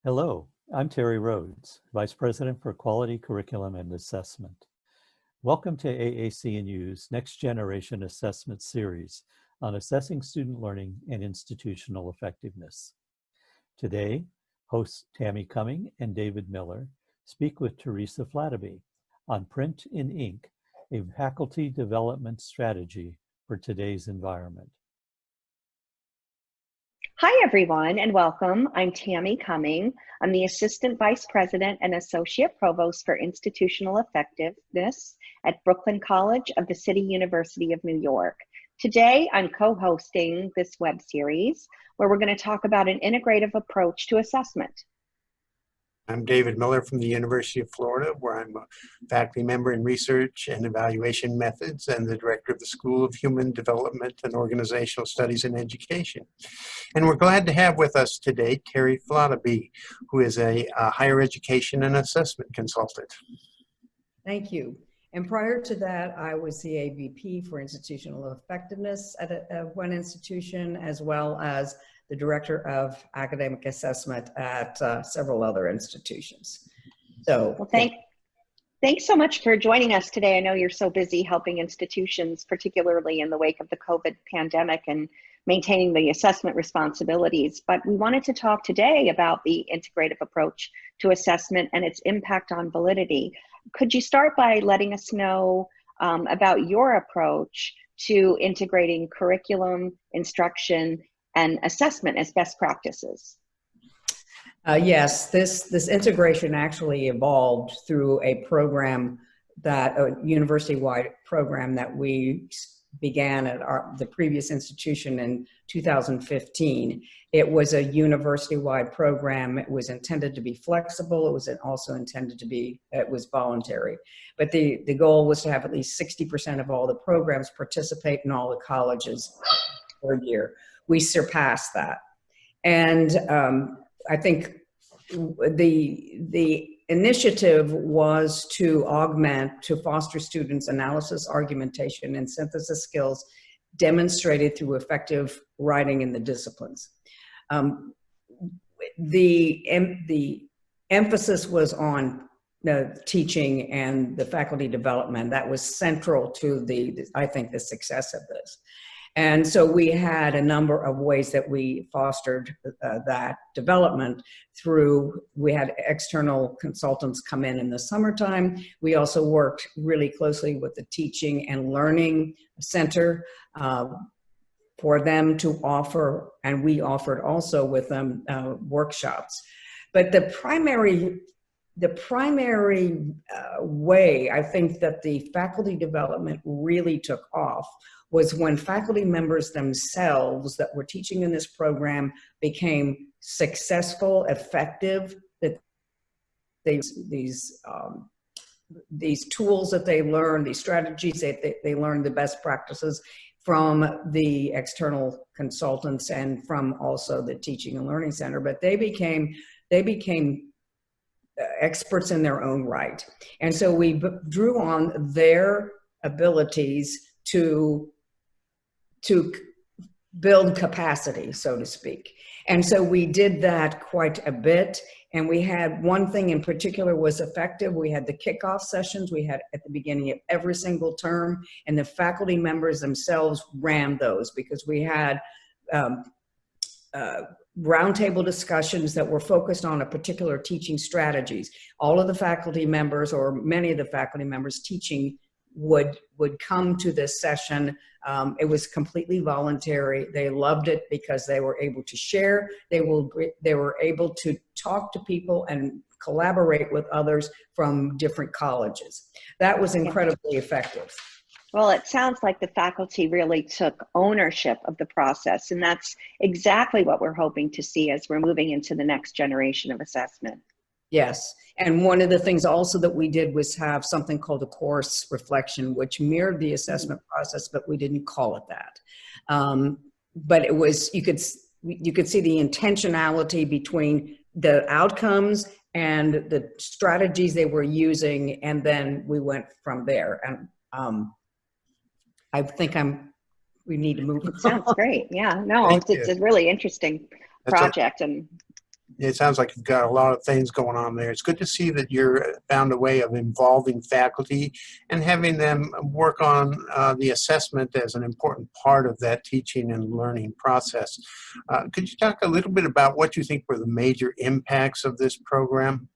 Hello, I'm Terry Rhodes, Vice President for Quality Curriculum and Assessment. Welcome to AAC&U's Next Generation Assessment Series on assessing student learning and institutional effectiveness. Today, hosts Tammy Cumming and David Miller speak with Teresa Flattaby on Print in Ink, a faculty development strategy for today's environment. Hi, everyone, and welcome. I'm Tammy Cumming. I'm the Assistant Vice President and Associate Provost for Institutional Effectiveness at Brooklyn College of the City University of New York. Today, I'm co-hosting this web series where we're going to talk about an integrative approach to assessment. I'm David Miller from the University of Florida, where I'm a faculty member in research and evaluation methods and the director of the School of Human Development and Organizational Studies in Education. And we're glad to have with us today Terry Flattaby, who is a higher education and assessment consultant. Thank you. And prior to that, I was the AVP for institutional effectiveness at one institution, as well as the Director of Academic Assessment at several other institutions. So, well, thanks so much for joining us today. I know you're so busy helping institutions, particularly in the wake of the COVID pandemic and maintaining the assessment responsibilities. But we wanted to talk today about the integrative approach to assessment and its impact on validity. Could you start by letting us know about your approach to integrating curriculum, instruction, and assessment as best practices? Yes, this integration actually evolved through a program a university-wide program that we began at the previous institution in 2015. It was a university-wide program. It was intended to be flexible. It was also intended to be, it was voluntary. But the goal was to have at least 60% of all the programs participate in all the colleges per year. We surpassed that. And I think the initiative was to foster students' analysis, argumentation, and synthesis skills demonstrated through effective writing in the disciplines. The emphasis was on the teaching and the faculty development. That was central to I think, the success of this. And so we had a number of ways that we fostered that development we had external consultants come in the summertime. We also worked really closely with the Teaching and Learning Center for them to offer, and we offered also with them workshops. But the primary way I think that the faculty development really took off was when faculty members themselves that were teaching in this program became successful, effective, that these tools that they learned, these strategies that they learned, the best practices from the external consultants and from also the Teaching and Learning Center, but they became experts in their own right. And so we drew on their abilities to build capacity, so to speak. And so we did that quite a bit. And we had one thing in particular was effective. We had the kickoff sessions we had at the beginning of every single term, and the faculty members themselves ran those because we had roundtable discussions that were focused on a particular teaching strategies. All of the faculty members, or many of the faculty members teaching, would come to this session. It was completely voluntary. They loved it because they were able to share. They were able to talk to people and collaborate with others from different colleges. That was incredibly effective. Well, it sounds like the faculty really took ownership of the process, and that's exactly what we're hoping to see as we're moving into the next generation of assessment. Yes, and one of the things also that we did was have something called a course reflection, which mirrored the assessment process, but we didn't call it that. But it was, you could see the intentionality between the outcomes and the strategies they were using, and then we went from there. And I think we need to move. It sounds great. Yeah, no, it's a really interesting project. And It sounds like you've got a lot of things going on there. It's good to see that you're found a way of involving faculty and having them work on the assessment as an important part of that teaching and learning process. Could you talk a little bit about what you think were the major impacts of this program?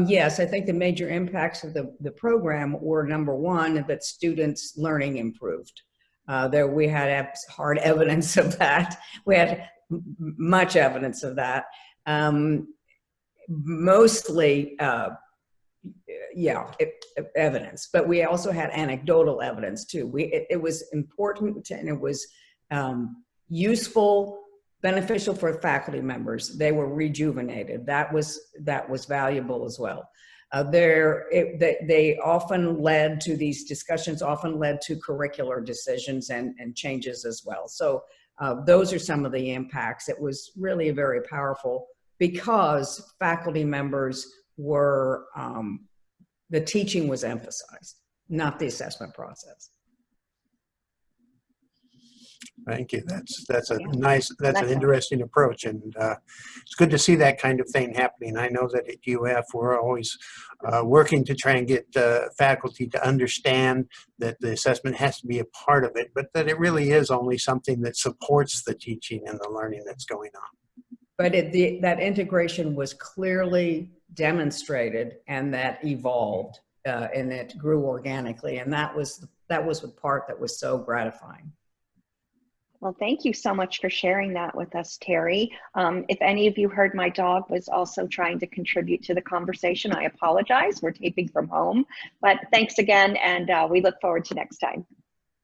Yes, I think the major impacts of the program were, number one, that students' learning improved. We had hard evidence of that. We had much evidence of that. Mostly, evidence, but we also had anecdotal evidence too. It was important and it was useful, beneficial for faculty members. They were rejuvenated. That was valuable as well. They often led to, these discussions often led to curricular decisions and changes as well. So those are some of the impacts. It was really very powerful because faculty members were, the teaching was emphasized, not the assessment process. Thank you. That's an interesting approach, and it's good to see that kind of thing happening. I know that at UF we're always working to try and get faculty to understand that the assessment has to be a part of it, but that it really is only something that supports the teaching and the learning that's going on. But that integration was clearly demonstrated, and that evolved, and it grew organically, and that was the part that was so gratifying. Well, thank you so much for sharing that with us, Terry. If any of you heard my dog was also trying to contribute to the conversation, I apologize. We're taping from home, but thanks again, and we look forward to next time.